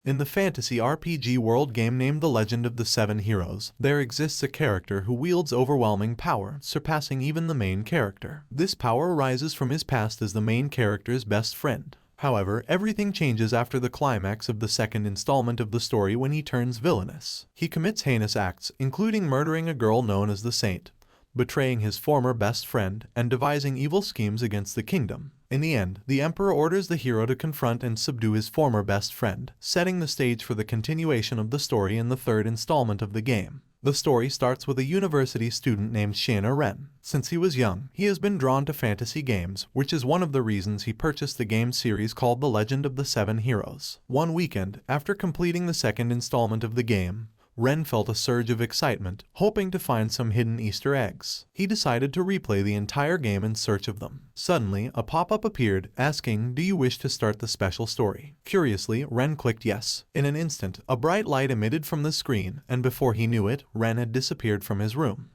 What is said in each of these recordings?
In the fantasy RPG world game named The Legend of the Seven Heroes, there exists a character who wields overwhelming power, surpassing even the main character. This power arises from his past as the main character's best friend. However, everything changes after the climax of the second installment of the story when he turns villainous. He commits heinous acts, including murdering a girl known as the Saint, betraying his former best friend, and devising evil schemes against the kingdom. In the end, the Emperor orders the hero to confront and subdue his former best friend, setting the stage for the continuation of the story in the third installment of the game. The story starts with a university student named Shana Ren. Since he was young, he has been drawn to fantasy games, which is one of the reasons he purchased the game series called The Legend of the Seven Heroes. One weekend, after completing the second installment of the game, Ren felt a surge of excitement, hoping to find some hidden Easter eggs. He decided to replay the entire game in search of them. Suddenly, a pop-up appeared, asking, "Do you wish to start the special story?" Curiously, Ren clicked yes. In an instant, a bright light emitted from the screen, and before he knew it, Ren had disappeared from his room.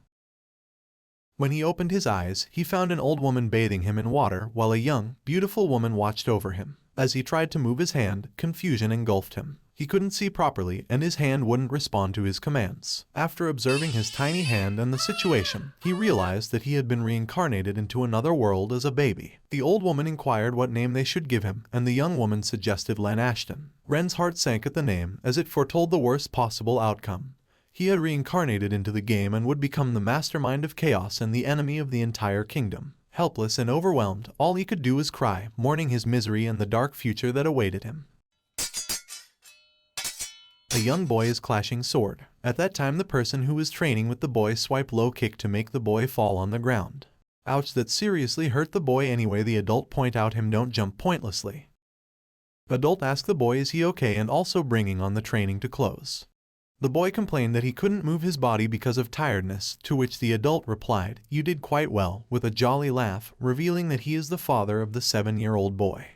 When he opened his eyes, he found an old woman bathing him in water, while a young, beautiful woman watched over him. As he tried to move his hand, confusion engulfed him. He couldn't see properly, and his hand wouldn't respond to his commands. After observing his tiny hand and the situation, he realized that he had been reincarnated into another world as a baby. The old woman inquired what name they should give him, and the young woman suggested Len Ashton. Ren's heart sank at the name, as it foretold the worst possible outcome. He had reincarnated into the game and would become the mastermind of chaos and the enemy of the entire kingdom. Helpless and overwhelmed, all he could do was cry, mourning his misery and the dark future that awaited him. A young boy is clashing sword. At that time, the person who was training with the boy swiped low kick to make the boy fall on the ground. Ouch, that seriously hurt the boy anyway. The adult point out him don't jump pointlessly. Adult asked the boy is he okay and also bringing on the training to close. The boy complained that he couldn't move his body because of tiredness, to which the adult replied, "You did quite well," with a jolly laugh, revealing that he is the father of the 7-year-old boy.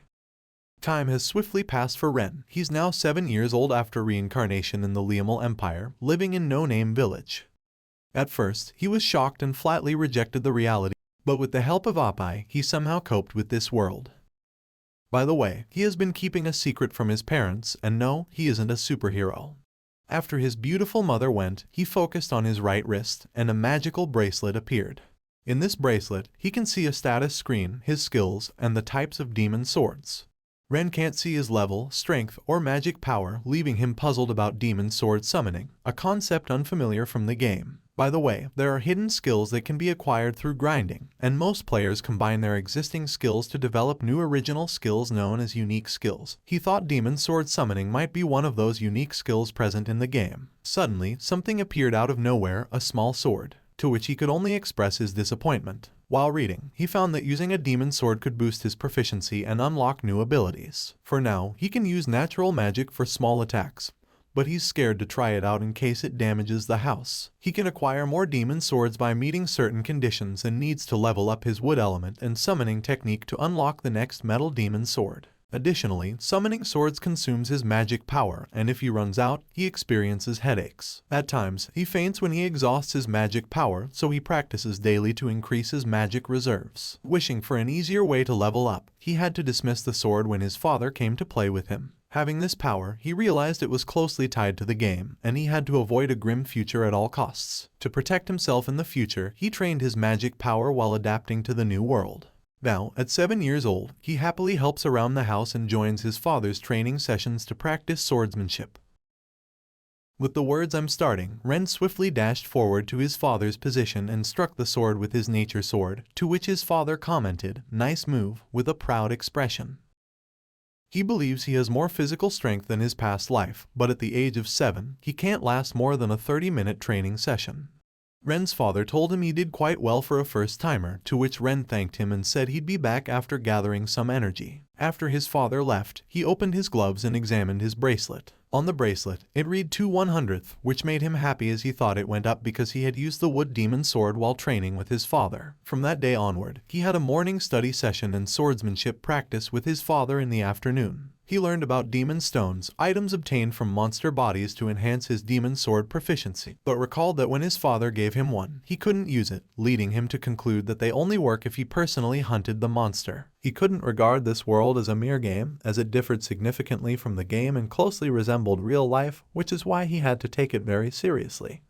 Time has swiftly passed for Ren. He's now 7 years old after reincarnation in the Liamal Empire, living in No Name Village. At first, he was shocked and flatly rejected the reality, but with the help of ZAPPY, he somehow coped with this world. By the way, he has been keeping a secret from his parents, and no, he isn't a superhero. After his beautiful mother went, he focused on his right wrist, and a magical bracelet appeared. In this bracelet, he can see a status screen, his skills, and the types of demon swords. Ren can't see his level, strength, or magic power, leaving him puzzled about demon sword summoning, a concept unfamiliar from the game. By the way, there are hidden skills that can be acquired through grinding, and most players combine their existing skills to develop new original skills known as unique skills. He thought demon sword summoning might be one of those unique skills present in the game. Suddenly, something appeared out of nowhere, a small sword, to which he could only express his disappointment. While reading, he found that using a demon sword could boost his proficiency and unlock new abilities. For now, he can use natural magic for small attacks, but he's scared to try it out in case it damages the house. He can acquire more demon swords by meeting certain conditions and needs to level up his wood element and summoning technique to unlock the next metal demon sword. Additionally, summoning swords consumes his magic power, and if he runs out, he experiences headaches. At times, he faints when he exhausts his magic power, so he practices daily to increase his magic reserves. Wishing for an easier way to level up, he had to dismiss the sword when his father came to play with him. Having this power, he realized it was closely tied to the game, and he had to avoid a grim future at all costs. To protect himself in the future, he trained his magic power while adapting to the new world. Now, at 7 years old, he happily helps around the house and joins his father's training sessions to practice swordsmanship. With the words "I'm starting," Ren swiftly dashed forward to his father's position and struck the sword with his nature sword, to which his father commented, "Nice move," with a proud expression. He believes he has more physical strength than his past life, but at the age of 7, he can't last more than a 30-minute training session. Ren's father told him he did quite well for a first-timer, to which Ren thanked him and said he'd be back after gathering some energy. After his father left, he opened his gloves and examined his bracelet. On the bracelet, it read 2/100th, which made him happy as he thought it went up because he had used the wood demon sword while training with his father. From that day onward, he had a morning study session and swordsmanship practice with his father in the afternoon. He learned about demon stones, items obtained from monster bodies to enhance his demon sword proficiency, but recalled that when his father gave him one, he couldn't use it, leading him to conclude that they only work if he personally hunted the monster. He couldn't regard this world as a mere game, as it differed significantly from the game and closely resembled real life, which is why he had to take it very seriously.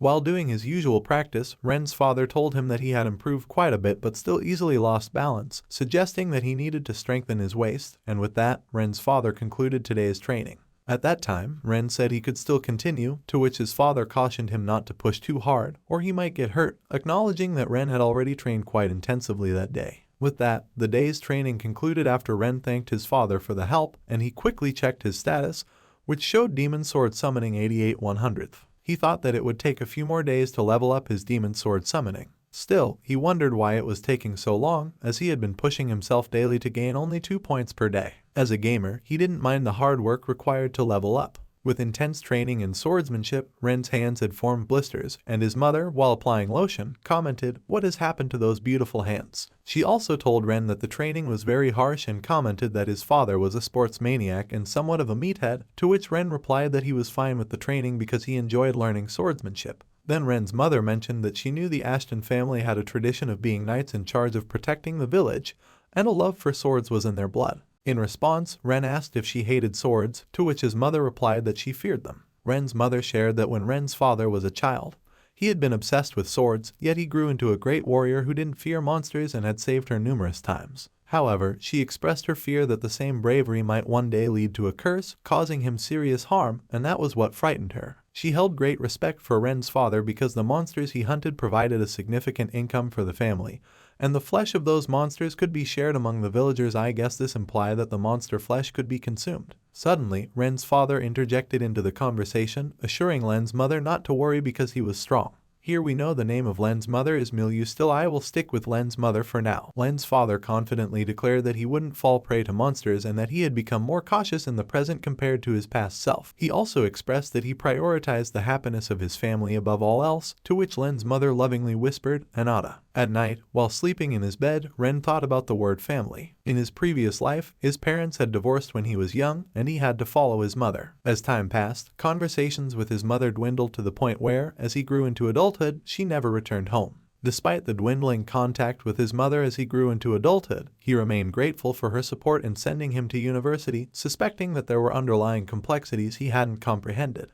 While doing his usual practice, Ren's father told him that he had improved quite a bit but still easily lost balance, suggesting that he needed to strengthen his waist, and with that, Ren's father concluded today's training. At that time, Ren said he could still continue, to which his father cautioned him not to push too hard, or he might get hurt, acknowledging that Ren had already trained quite intensively that day. With that, the day's training concluded after Ren thanked his father for the help, and he quickly checked his status, which showed Demon Sword Summoning 88 100th. He thought that it would take a few more days to level up his demon sword summoning. Still, he wondered why it was taking so long, as he had been pushing himself daily to gain only 2 points per day. As a gamer, he didn't mind the hard work required to level up. With intense training in swordsmanship, Ren's hands had formed blisters, and his mother, while applying lotion, commented, "What has happened to those beautiful hands?" She also told Ren that the training was very harsh and commented that his father was a sports maniac and somewhat of a meathead, to which Ren replied that he was fine with the training because he enjoyed learning swordsmanship. Then Ren's mother mentioned that she knew the Ashton family had a tradition of being knights in charge of protecting the village, and a love for swords was in their blood. In response, Ren asked if she hated swords, to which his mother replied that she feared them. Ren's mother shared that when Ren's father was a child, he had been obsessed with swords, yet he grew into a great warrior who didn't fear monsters and had saved her numerous times. However, she expressed her fear that the same bravery might one day lead to a curse, causing him serious harm, and that was what frightened her. She held great respect for Ren's father because the monsters he hunted provided a significant income for the family, and the flesh of those monsters could be shared among the villagers. I guess this implied that the monster flesh could be consumed. Suddenly, Ren's father interjected into the conversation, assuring Len's mother not to worry because he was strong. Here we know the name of Len's mother is Milieu. Still, I will stick with Len's mother for now. Len's father confidently declared that he wouldn't fall prey to monsters and that he had become more cautious in the present compared to his past self. He also expressed that he prioritized the happiness of his family above all else, to which Len's mother lovingly whispered, "Anada." At night, while sleeping in his bed, Ren thought about the word family. In his previous life, his parents had divorced when he was young, and he had to follow his mother. As time passed, conversations with his mother dwindled to the point where, as he grew into adulthood, she never returned home. Despite the dwindling contact with his mother as he grew into adulthood, he remained grateful for her support in sending him to university, suspecting that there were underlying complexities he hadn't comprehended.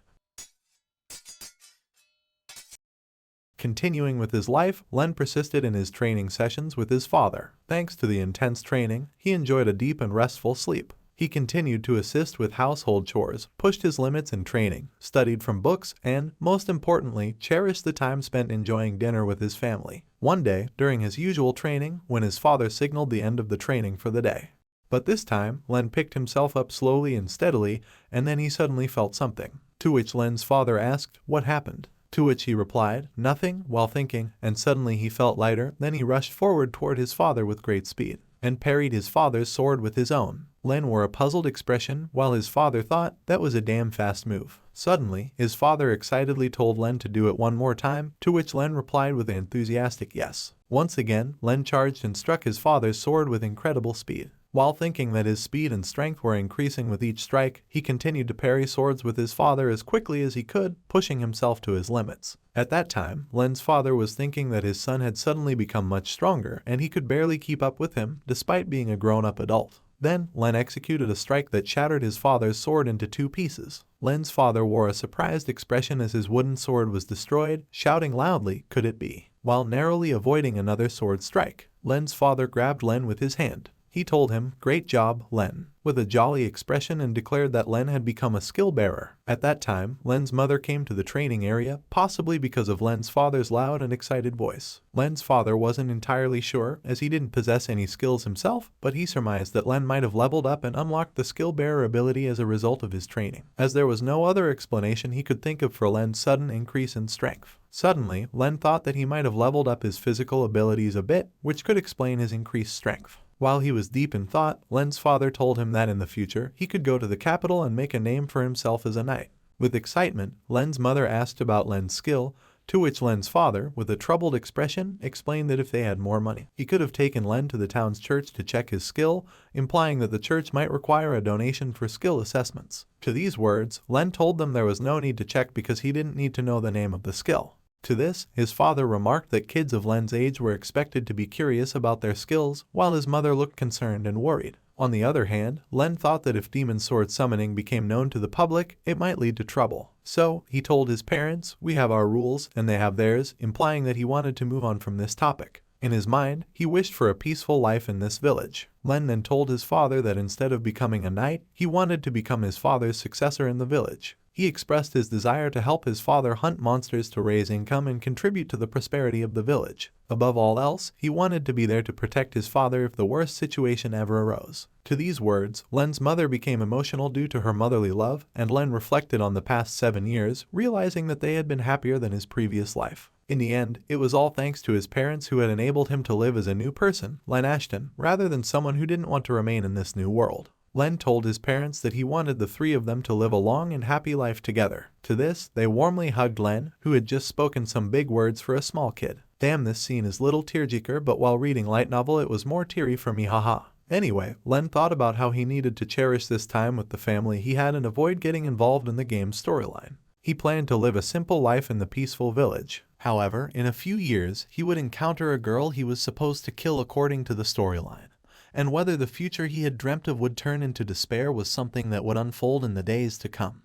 Continuing with his life, Len persisted in his training sessions with his father. Thanks to the intense training, he enjoyed a deep and restful sleep. He continued to assist with household chores, pushed his limits in training, studied from books, and, most importantly, cherished the time spent enjoying dinner with his family. One day, during his usual training, when his father signaled the end of the training for the day. But this time, Len picked himself up slowly and steadily, and then he suddenly felt something. To which Len's father asked, "What happened?" To which he replied, "Nothing," while thinking, and suddenly he felt lighter. Then he rushed forward toward his father with great speed, and parried his father's sword with his own. Len wore a puzzled expression, while his father thought, "That was a damn fast move." Suddenly, his father excitedly told Len to do it one more time, to which Len replied with an enthusiastic yes. Once again, Len charged and struck his father's sword with incredible speed. While thinking that his speed and strength were increasing with each strike, he continued to parry swords with his father as quickly as he could, pushing himself to his limits. At that time, Len's father was thinking that his son had suddenly become much stronger, and he could barely keep up with him, despite being a grown-up adult. Then, Len executed a strike that shattered his father's sword into 2 pieces. Len's father wore a surprised expression as his wooden sword was destroyed, shouting loudly, "Could it be?" While narrowly avoiding another sword strike, Len's father grabbed Len with his hand. He told him, "Great job, Len," with a jolly expression, and declared that Len had become a skill bearer. At that time, Len's mother came to the training area, possibly because of Len's father's loud and excited voice. Len's father wasn't entirely sure, as he didn't possess any skills himself, but he surmised that Len might have leveled up and unlocked the skill bearer ability as a result of his training, as there was no other explanation he could think of for Len's sudden increase in strength. Suddenly, Len thought that he might have leveled up his physical abilities a bit, which could explain his increased strength. While he was deep in thought, Len's father told him that in the future, he could go to the capital and make a name for himself as a knight. With excitement, Len's mother asked about Len's skill, To which Len's father, with a troubled expression, explained that if they had more money, he could have taken Len to the town's church to check his skill, implying that the church might require a donation for skill assessments. To these words, Len told them there was no need to check because he didn't need to know the name of the skill. To this, his father remarked that kids of Len's age were expected to be curious about their skills, while his mother looked concerned and worried. On the other hand, Len thought that if demon sword summoning became known to the public, it might lead to trouble. So, he told his parents, "We have our rules, and they have theirs," implying that he wanted to move on from this topic. In his mind, he wished for a peaceful life in this village. Len then told his father that instead of becoming a knight, he wanted to become his father's successor in the village. He expressed his desire to help his father hunt monsters to raise income and contribute to the prosperity of the village. Above all else, he wanted to be there to protect his father if the worst situation ever arose. To these words, Len's mother became emotional due to her motherly love, and Len reflected on the past 7 years, realizing that they had been happier than his previous life. In the end, it was all thanks to his parents who had enabled him to live as a new person, Len Ashton, rather than someone who didn't want to remain in this new world. Len told his parents that he wanted the three of them to live a long and happy life together. To this, they warmly hugged Len, who had just spoken some big words for a small kid. Damn, this scene is little tearjerker, but while reading light novel it was more teary for me, haha. Anyway, Len thought about how he needed to cherish this time with the family he had and avoid getting involved in the game's storyline. He planned to live a simple life in the peaceful village. However, in a few years, he would encounter a girl he was supposed to kill according to the storyline. And whether the future he had dreamt of would turn into despair was something that would unfold in the days to come.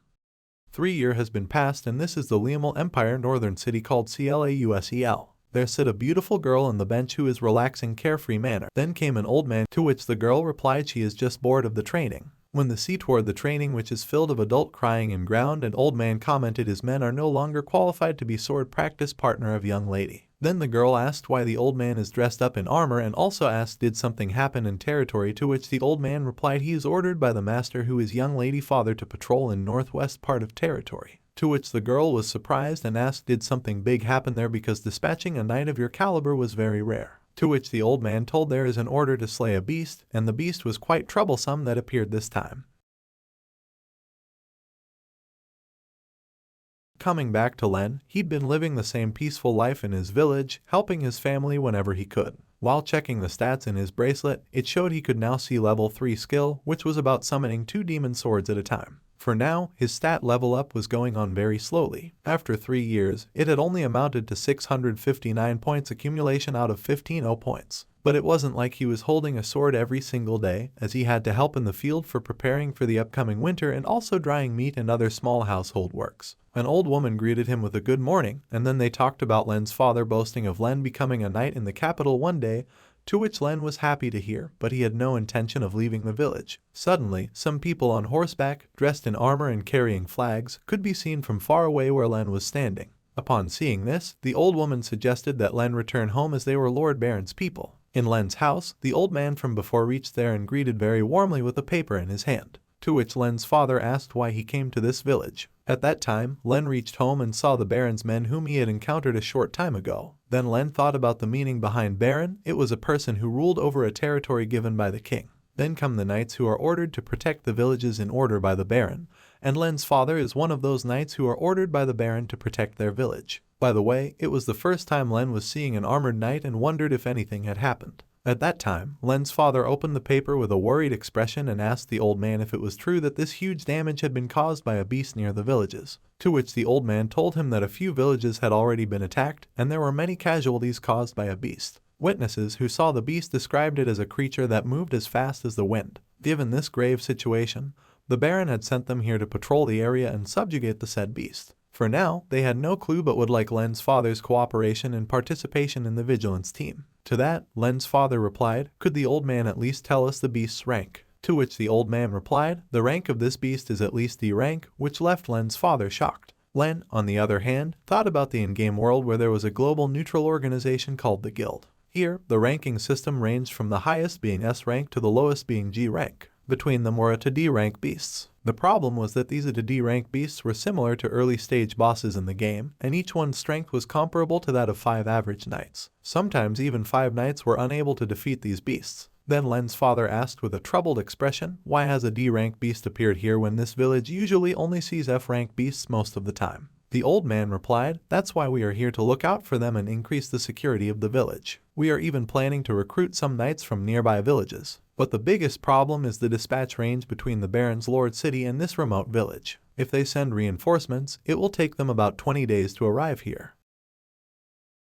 3 years has been passed, and this is the Liamal Empire northern city called Clausel. There sit a beautiful girl on the bench who is relaxing carefree manner. Then came an old man, to which the girl replied she is just bored of the training. When the sea toward the training, which is filled of adult crying and ground, and old man commented his men are no longer qualified to be sword practice partner of young lady. Then the girl asked why the old man is dressed up in armor and also asked did something happen in territory, to which the old man replied he is ordered by the master who is young lady father to patrol in northwest part of territory. To which the girl was surprised and asked did something big happen there because dispatching a knight of your caliber was very rare. To which the old man told there is an order to slay a beast, and the beast was quite troublesome that appeared this time. Coming back to Len, he'd been living the same peaceful life in his village, helping his family whenever he could. While checking the stats in his bracelet, it showed he could now see level 3 skill, which was about summoning 2 demon swords at a time. For now, his stat level up was going on very slowly. After 3 years, it had only amounted to 659 points accumulation out of 15 points. But it wasn't like he was holding a sword every single day, as he had to help in the field for preparing for the upcoming winter and also drying meat and other small household works. An old woman greeted him with a good morning, and then they talked about Len's father boasting of Len becoming a knight in the capital one day, to which Len was happy to hear, but he had no intention of leaving the village. Suddenly, some people on horseback, dressed in armor and carrying flags, could be seen from far away where Len was standing. Upon seeing this, the old woman suggested that Len return home as they were Lord Baron's people. In Len's house, the old man from before reached there and greeted very warmly with a paper in his hand. To which Len's father asked why he came to this village. At that time, Len reached home and saw the Baron's men whom he had encountered a short time ago. Then Len thought about the meaning behind Baron. It was a person who ruled over a territory given by the king. Then come the knights who are ordered to protect the villages in order by the Baron, and Len's father is one of those knights who are ordered by the Baron to protect their village. By the way, it was the first time Len was seeing an armored knight and wondered if anything had happened. At that time, Len's father opened the paper with a worried expression and asked the old man if it was true that this huge damage had been caused by a beast near the villages. To which the old man told him that a few villages had already been attacked, and there were many casualties caused by a beast. Witnesses who saw the beast described it as a creature that moved as fast as the wind. Given this grave situation, the Baron had sent them here to patrol the area and subjugate the said beast. For now, they had no clue but would like Len's father's cooperation and participation in the vigilance team. To that, Len's father replied, could the old man at least tell us the beast's rank? To which the old man replied, the rank of this beast is at least D rank, which left Len's father shocked. Len, on the other hand, thought about the in-game world where there was a global neutral organization called the Guild. Here, the ranking system ranged from the highest being S rank to the lowest being G rank. Between them were A to D rank beasts. The problem was that these A to D rank beasts were similar to early stage bosses in the game, and each one's strength was comparable to that of 5 average knights. Sometimes even 5 knights were unable to defeat these beasts. Then Len's father asked with a troubled expression, why has a D rank beast appeared here when this village usually only sees F rank beasts most of the time? The old man replied, "That's why we are here to look out for them and increase the security of the village. We are even planning to recruit some knights from nearby villages. But the biggest problem is the dispatch range between the Baron's Lord City and this remote village. If they send reinforcements, it will take them about 20 days to arrive here.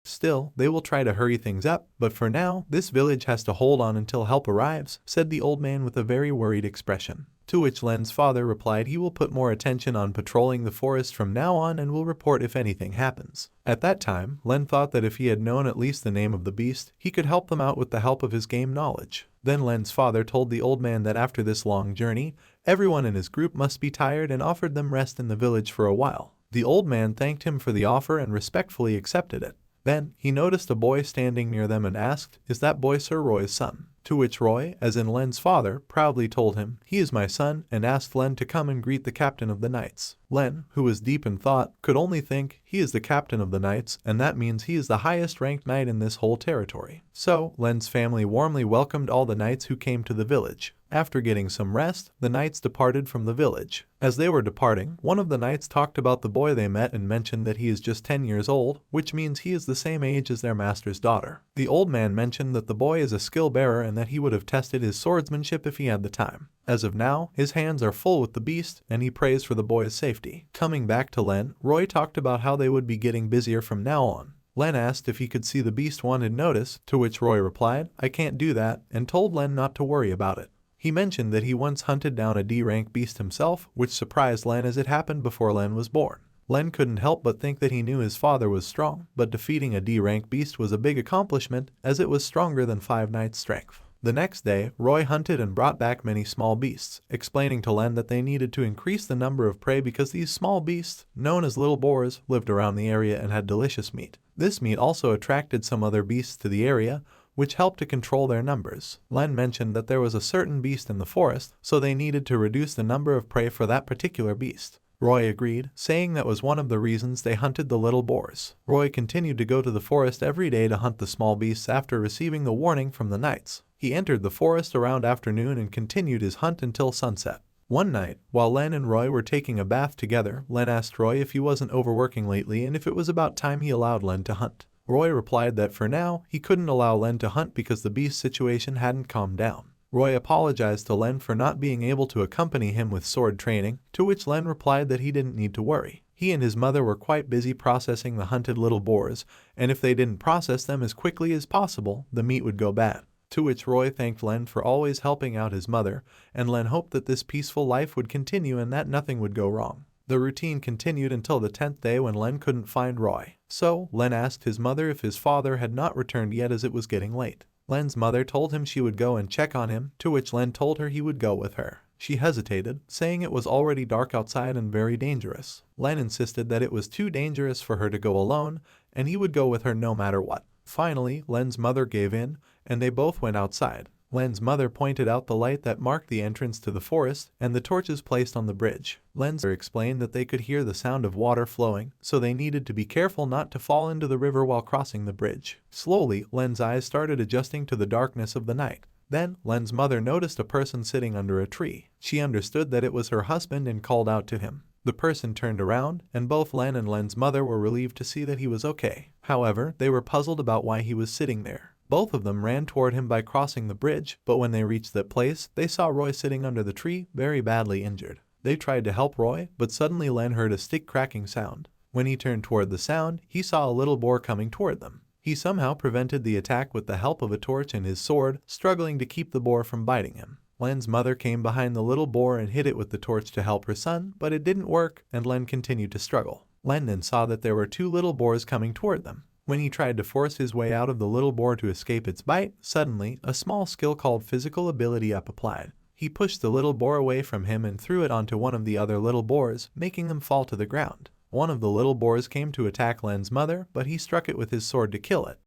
Still, they will try to hurry things up, but for now, this village has to hold on until help arrives," said the old man with a very worried expression. To which Len's father replied he will put more attention on patrolling the forest from now on and will report if anything happens. At that time, Len thought that if he had known at least the name of the beast, he could help them out with the help of his game knowledge. Then Len's father told the old man that after this long journey, everyone in his group must be tired and offered them rest in the village for a while. The old man thanked him for the offer and respectfully accepted it. Then, he noticed a boy standing near them and asked, "Is that boy Sir Roy's son?" To which Roy, as in Len's father, proudly told him, "He is my son," and asked Len to come and greet the captain of the knights. Len, who was deep in thought, could only think, he is the captain of the knights, and that means he is the highest ranked knight in this whole territory. So, Len's family warmly welcomed all the knights who came to the village. After getting some rest, the knights departed from the village. As they were departing, one of the knights talked about the boy they met and mentioned that he is just 10 years old, which means he is the same age as their master's daughter. The old man mentioned that the boy is a skill bearer and that he would have tested his swordsmanship if he had the time. As of now, his hands are full with the beast, and he prays for the boy's safety. Coming back to Len, Roy talked about how they would be getting busier from now on. Len asked if he could see the beast wanted notice, to which Roy replied, "I can't do that," and told Len not to worry about it. He mentioned that he once hunted down a D-rank beast himself, which surprised Len as it happened before Len was born. Len couldn't help but think that he knew his father was strong, but defeating a D-rank beast was a big accomplishment, as it was stronger than 5 knights' strength. The next day, Roy hunted and brought back many small beasts, explaining to Len that they needed to increase the number of prey because these small beasts, known as little boars, lived around the area and had delicious meat. This meat also attracted some other beasts to the area, which helped to control their numbers. Len mentioned that there was a certain beast in the forest, so they needed to reduce the number of prey for that particular beast. Roy agreed, saying that was one of the reasons they hunted the little boars. Roy continued to go to the forest every day to hunt the small beasts after receiving the warning from the knights. He entered the forest around afternoon and continued his hunt until sunset. One night, while Len and Roy were taking a bath together, Len asked Roy if he wasn't overworking lately and if it was about time he allowed Len to hunt. Roy replied that for now, he couldn't allow Len to hunt because the beast situation hadn't calmed down. Roy apologized to Len for not being able to accompany him with sword training, to which Len replied that he didn't need to worry. He and his mother were quite busy processing the hunted little boars, and if they didn't process them as quickly as possible, the meat would go bad. To which Roy thanked Len for always helping out his mother, and Len hoped that this peaceful life would continue and that nothing would go wrong. The routine continued until the 10th day when Len couldn't find Roy. So, Len asked his mother if his father had not returned yet as it was getting late. Len's mother told him she would go and check on him, to which Len told her he would go with her. She hesitated, saying it was already dark outside and very dangerous. Len insisted that it was too dangerous for her to go alone, and he would go with her no matter what. Finally, Len's mother gave in, and they both went outside. Len's mother pointed out the light that marked the entrance to the forest and the torches placed on the bridge. Len's mother explained that they could hear the sound of water flowing, so they needed to be careful not to fall into the river while crossing the bridge. Slowly, Len's eyes started adjusting to the darkness of the night. Then, Len's mother noticed a person sitting under a tree. She understood that it was her husband and called out to him. The person turned around, and both Len and Len's mother were relieved to see that he was okay. However, they were puzzled about why he was sitting there. Both of them ran toward him by crossing the bridge, but when they reached that place, they saw Roy sitting under the tree, very badly injured. They tried to help Roy, but suddenly Len heard a stick cracking sound. When he turned toward the sound, he saw a little boar coming toward them. He somehow prevented the attack with the help of a torch and his sword, struggling to keep the boar from biting him. Len's mother came behind the little boar and hit it with the torch to help her son, but it didn't work, and Len continued to struggle. Len then saw that there were 2 little boars coming toward them. When he tried to force his way out of the little boar to escape its bite, suddenly, a small skill called physical ability up applied. He pushed the little boar away from him and threw it onto one of the other little boars, making them fall to the ground. One of the little boars came to attack Len's mother, but he struck it with his sword to kill it.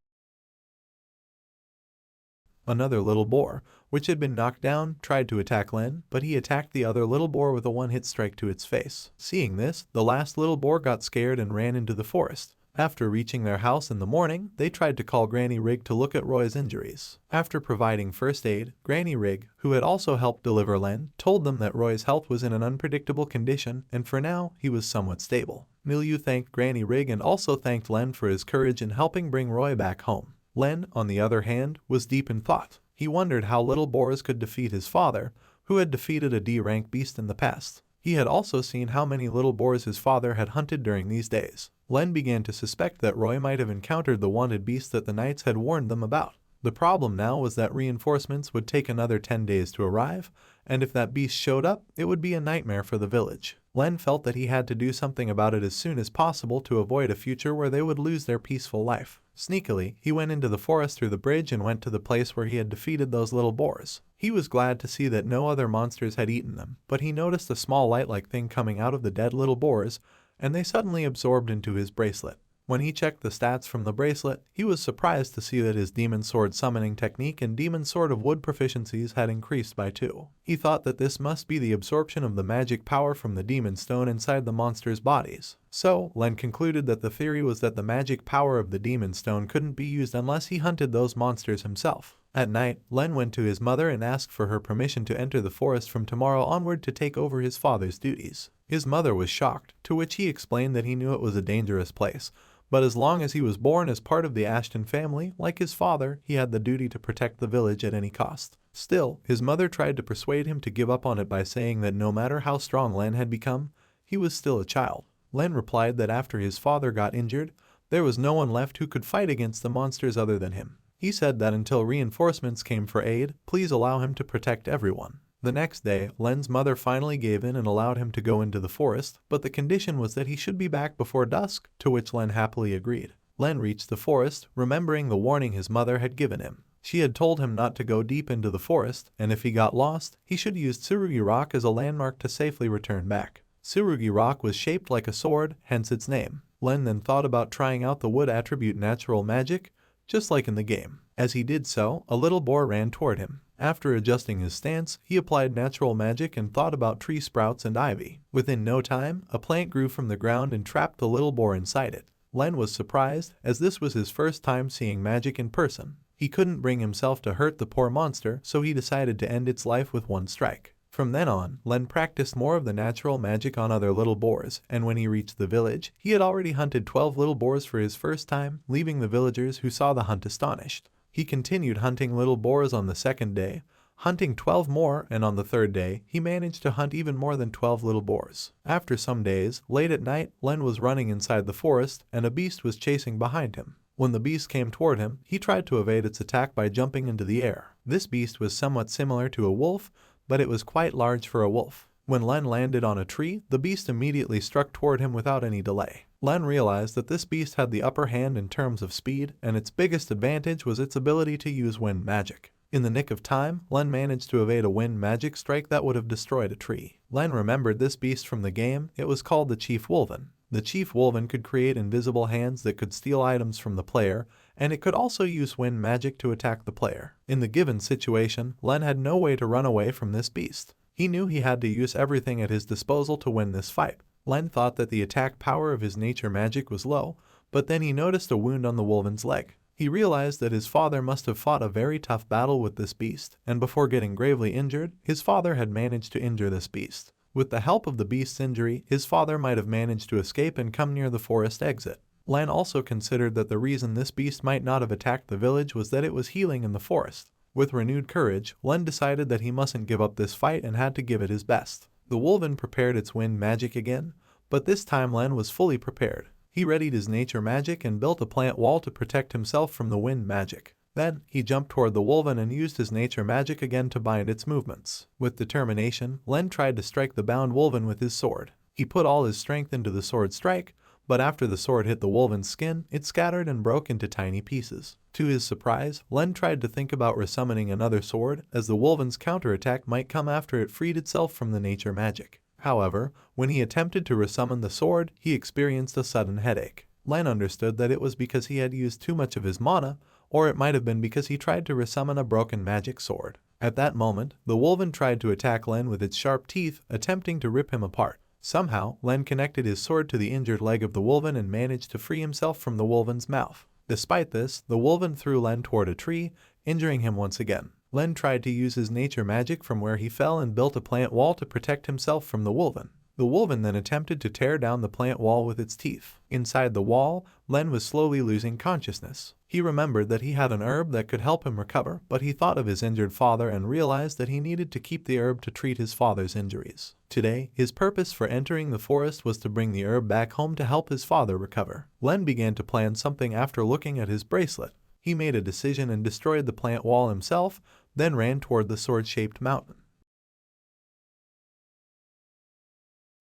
Another little boar, which had been knocked down, tried to attack Len, but he attacked the other little boar with a one-hit strike to its face. Seeing this, the last little boar got scared and ran into the forest. After reaching their house in the morning, they tried to call Granny Rig to look at Roy's injuries. After providing first aid, Granny Rig, who had also helped deliver Len, told them that Roy's health was in an unpredictable condition and for now, he was somewhat stable. Milieu thanked Granny Rig and also thanked Len for his courage in helping bring Roy back home. Len, on the other hand, was deep in thought. He wondered how little Boris could defeat his father, who had defeated a D-rank beast in the past. He had also seen how many little boars his father had hunted during these days. Len began to suspect that Roy might have encountered the wanted beast that the knights had warned them about. The problem now was that reinforcements would take another 10 days to arrive, and if that beast showed up, it would be a nightmare for the village. Len felt that he had to do something about it as soon as possible to avoid a future where they would lose their peaceful life. Sneakily, he went into the forest through the bridge and went to the place where he had defeated those little boars. He was glad to see that no other monsters had eaten them, but he noticed a small light-like thing coming out of the dead little boars, and they suddenly absorbed into his bracelet. When he checked the stats from the bracelet, he was surprised to see that his Demon Sword summoning technique and Demon Sword of Wood proficiencies had increased by 2. He thought that this must be the absorption of the magic power from the Demon Stone inside the monsters' bodies. So, Len concluded that the theory was that the magic power of the Demon Stone couldn't be used unless he hunted those monsters himself. At night, Len went to his mother and asked for her permission to enter the forest from tomorrow onward to take over his father's duties. His mother was shocked, to which he explained that he knew it was a dangerous place, but as long as he was born as part of the Ashton family, like his father, he had the duty to protect the village at any cost. Still, his mother tried to persuade him to give up on it by saying that no matter how strong Len had become, he was still a child. Len replied that after his father got injured, there was no one left who could fight against the monsters other than him. He said that until reinforcements came for aid, please allow him to protect everyone. The next day, Len's mother finally gave in and allowed him to go into the forest, but the condition was that he should be back before dusk, to which Len happily agreed. Len reached the forest, remembering the warning his mother had given him. She had told him not to go deep into the forest, and if he got lost, he should use Tsurugi Rock as a landmark to safely return back. Tsurugi Rock was shaped like a sword, hence its name. Len then thought about trying out the wood attribute natural magic, just like in the game. As he did so, a little boar ran toward him. After adjusting his stance, he applied natural magic and thought about tree sprouts and ivy. Within no time, a plant grew from the ground and trapped the little boar inside it. Len was surprised, as this was his first time seeing magic in person. He couldn't bring himself to hurt the poor monster, so he decided to end its life with one strike. From then on, Len practiced more of the natural magic on other little boars, and when he reached the village, he had already hunted 12 little boars for his first time, leaving the villagers who saw the hunt astonished. He continued hunting little boars on the second day, hunting 12 more, and on the third day, he managed to hunt even more than 12 little boars. After some days, late at night, Len was running inside the forest, and a beast was chasing behind him. When the beast came toward him, he tried to evade its attack by jumping into the air. This beast was somewhat similar to a wolf, but it was quite large for a wolf. When Len landed on a tree, the beast immediately struck toward him without any delay. Len realized that this beast had the upper hand in terms of speed, and its biggest advantage was its ability to use wind magic. In the nick of time, Len managed to evade a wind magic strike that would have destroyed a tree. Len remembered this beast from the game. It was called the Chief Wolven. The Chief Wolven could create invisible hands that could steal items from the player, and it could also use wind magic to attack the player. In the given situation, Len had no way to run away from this beast. He knew he had to use everything at his disposal to win this fight. Len thought that the attack power of his nature magic was low, but then he noticed a wound on the Wolven's leg. He realized that his father must have fought a very tough battle with this beast, and before getting gravely injured, his father had managed to injure this beast. With the help of the beast's injury, his father might have managed to escape and come near the forest exit. Len also considered that the reason this beast might not have attacked the village was that it was healing in the forest. With renewed courage, Len decided that he mustn't give up this fight and had to give it his best. The Wolven prepared its wind magic again, but this time Len was fully prepared. He readied his nature magic and built a plant wall to protect himself from the wind magic. Then, he jumped toward the Wolven and used his nature magic again to bind its movements. With determination, Len tried to strike the bound Wolven with his sword. He put all his strength into the sword strike, but after the sword hit the Wolven's skin, it scattered and broke into tiny pieces. To his surprise, Len tried to think about resummoning another sword, as the Wolven's counterattack might come after it freed itself from the nature magic. However, when he attempted to resummon the sword, he experienced a sudden headache. Len understood that it was because he had used too much of his mana, or it might have been because he tried to resummon a broken magic sword. At that moment, the Wolven tried to attack Len with its sharp teeth, attempting to rip him apart. Somehow, Len connected his sword to the injured leg of the wolven and managed to free himself from the wolven's mouth. Despite this, the wolven threw Len toward a tree, injuring him once again. Len tried to use his nature magic from where he fell and built a plant wall to protect himself from the wolven. The wolven then attempted to tear down the plant wall with its teeth. Inside the wall, Len was slowly losing consciousness. He remembered that he had an herb that could help him recover, but he thought of his injured father and realized that he needed to keep the herb to treat his father's injuries. Today, his purpose for entering the forest was to bring the herb back home to help his father recover. Len began to plan something after looking at his bracelet. He made a decision and destroyed the plant wall himself, then ran toward the sword-shaped mountain.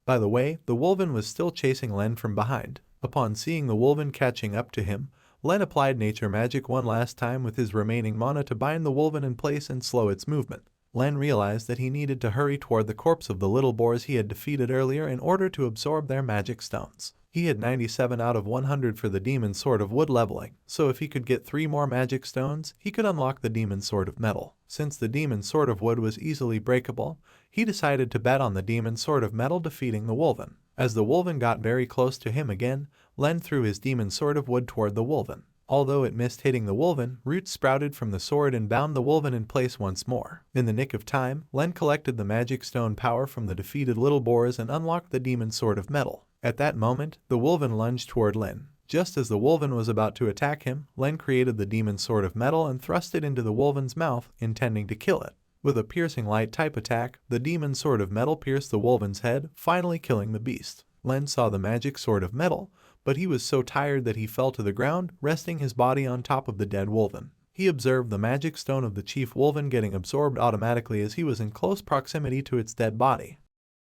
By the way, the wolven was still chasing Len from behind. Upon seeing the wolven catching up to him, Len applied nature magic one last time with his remaining mana to bind the wolven in place and slow its movement. Len realized that he needed to hurry toward the corpse of the little boars he had defeated earlier in order to absorb their magic stones. He had 97 out of 100 for the Demon Sword of Wood leveling, so if he could get 3 more magic stones, he could unlock the Demon Sword of Metal. Since the Demon Sword of Wood was easily breakable, he decided to bet on the Demon Sword of Metal defeating the wolven. As the wolven got very close to him again, Len threw his Demon Sword of Wood toward the wolven. Although it missed hitting the wolven, roots sprouted from the sword and bound the wolven in place once more. In the nick of time, Len collected the magic stone power from the defeated little boars and unlocked the Demon Sword of Metal. At that moment, the wolven lunged toward Len. Just as the wolven was about to attack him, Len created the Demon Sword of Metal and thrust it into the wolven's mouth, intending to kill it. With a piercing light-type attack, the Demon Sword of Metal pierced the wolven's head, finally killing the beast. Len saw the magic sword of metal, but he was so tired that he fell to the ground, resting his body on top of the dead wolven. He observed the magic stone of the chief wolven getting absorbed automatically as he was in close proximity to its dead body.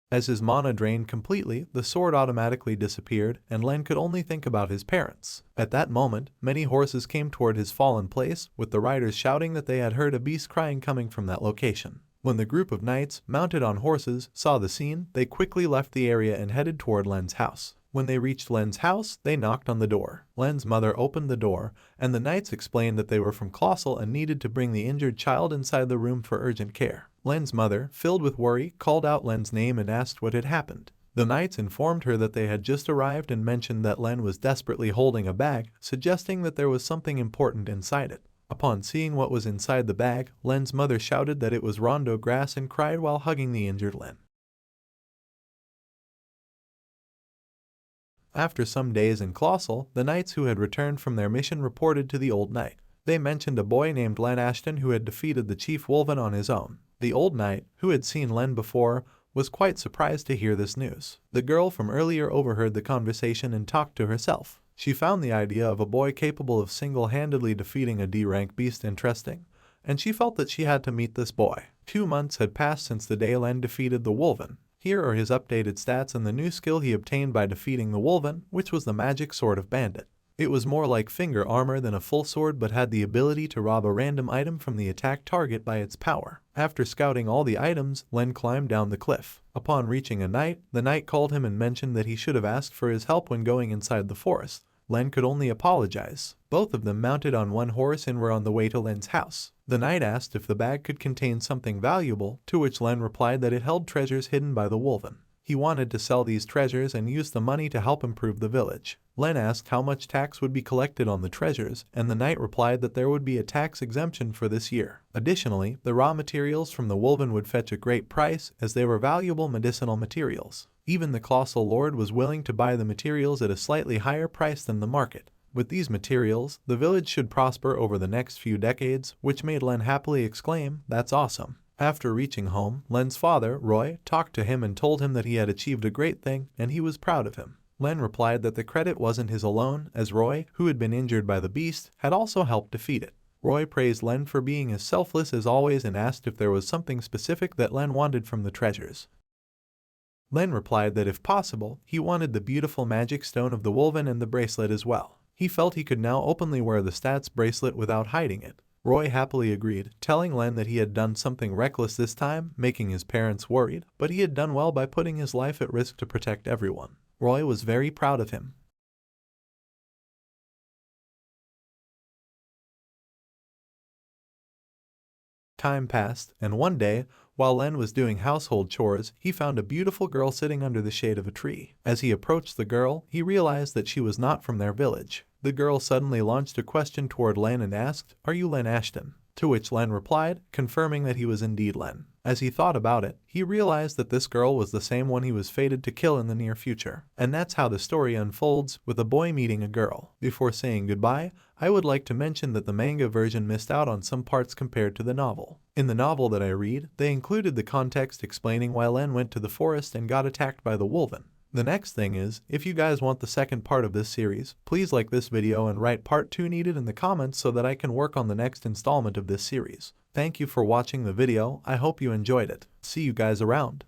As his mana drained completely, the sword automatically disappeared, and Len could only think about his parents. At that moment, many horses came toward his fallen place, with the riders shouting that they had heard a beast crying coming from that location. When the group of knights, mounted on horses, saw the scene, they quickly left the area and headed toward Len's house. When they reached Len's house, they knocked on the door. Len's mother opened the door, and the knights explained that they were from Colossal and needed to bring the injured child inside the room for urgent care. Len's mother, filled with worry, called out Len's name and asked what had happened. The knights informed her that they had just arrived and mentioned that Len was desperately holding a bag, suggesting that there was something important inside it. Upon seeing what was inside the bag, Len's mother shouted that it was rondo grass and cried while hugging the injured Len. After some days in Colossal, the knights who had returned from their mission reported to the old knight. They mentioned a boy named Len Ashton who had defeated the chief wolven on his own. The old knight, who had seen Len before, was quite surprised to hear this news. The girl from earlier overheard the conversation and talked to herself. She found the idea of a boy capable of single-handedly defeating a D-rank beast interesting, and she felt that she had to meet this boy. 2 months had passed since the day Len defeated the wolven. Here are his updated stats and the new skill he obtained by defeating the wolven, which was the magic sword of bandit. It was more like finger armor than a full sword but had the ability to rob a random item from the attack target by its power. After scouting all the items, Len climbed down the cliff. Upon reaching a knight, the knight called him and mentioned that he should have asked for his help when going inside the forest. Len could only apologize. Both of them mounted on one horse and were on the way to Len's house. The knight asked if the bag could contain something valuable, to which Len replied that it held treasures hidden by the wolven. He wanted to sell these treasures and use the money to help improve the village. Len asked how much tax would be collected on the treasures, and the knight replied that there would be a tax exemption for this year. Additionally, the raw materials from the wolven would fetch a great price as they were valuable medicinal materials. Even the Colossal Lord was willing to buy the materials at a slightly higher price than the market. With these materials, the village should prosper over the next few decades, which made Len happily exclaim, "That's awesome." After reaching home, Len's father, Roy, talked to him and told him that he had achieved a great thing and he was proud of him. Len replied that the credit wasn't his alone, as Roy, who had been injured by the beast, had also helped defeat it. Roy praised Len for being as selfless as always and asked if there was something specific that Len wanted from the treasures. Len replied that if possible, he wanted the beautiful magic stone of the wolven and the bracelet as well. He felt he could now openly wear the stats bracelet without hiding it. Roy happily agreed, telling Len that he had done something reckless this time, making his parents worried, but he had done well by putting his life at risk to protect everyone. Roy was very proud of him. Time passed, and one day, While Len was doing household chores, he found a beautiful girl sitting under the shade of a tree. As he approached the girl, he realized that she was not from their village. The girl suddenly launched a question toward Len and asked, "Are you Len Ashton?" To which Len replied, confirming that he was indeed Len. As he thought about it, he realized that this girl was the same one he was fated to kill in the near future. And that's how the story unfolds, with a boy meeting a girl. Before saying goodbye, I would like to mention that the manga version missed out on some parts compared to the novel. In the novel that I read, they included the context explaining why Len went to the forest and got attacked by the wolven. The next thing is, if you guys want the second part of this series, please like this video and write part 2 needed in the comments so that I can work on the next installment of this series. Thank you for watching the video, I hope you enjoyed it. See you guys around.